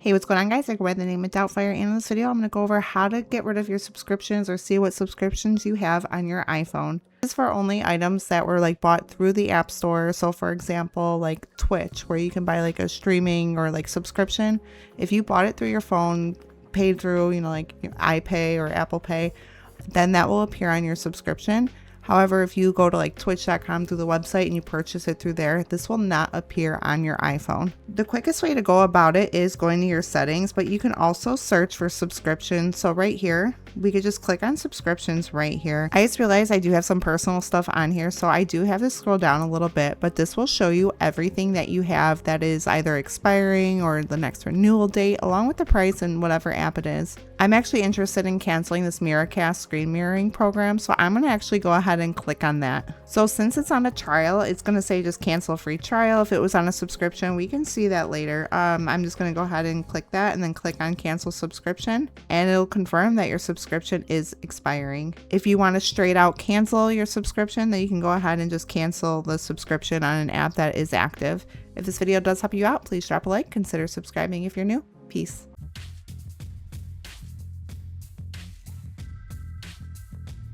Hey, what's going on, guys? I go by the name of Doubtfire, and in this video, I'm going to go over how to get rid of your subscriptions or see what subscriptions you have on your iPhone. This is for only items that were bought through the App Store. So for example, like Twitch, where you can buy like a streaming or subscription. If you bought it through your phone, paid through, like your iPay or Apple Pay, then that will appear on your subscription. However, if you go to twitch.com through the website and you purchase it through there, this will not appear on your iPhone. The quickest way to go about it is going to your settings, but you can also search for subscriptions. So right here, we could just click on subscriptions right here. I just realized I do have some personal stuff on here, so I do have to scroll down a little bit, but this will show you everything that you have that is either expiring or the next renewal date, along with the price and whatever app it is. I'm actually interested in canceling this Miracast screen mirroring program, so I'm going to actually go ahead and click on that. So since it's on a trial, it's going to say just cancel free trial. If it was on a subscription, we can see that later. I'm just going to go ahead and click that and then click on cancel subscription, and it'll confirm that your subscription is expiring. If you want to straight out cancel your subscription, then you can go ahead and just cancel the subscription on an app that is active. If this video does help you out, please drop a like, consider subscribing if you're new. Peace.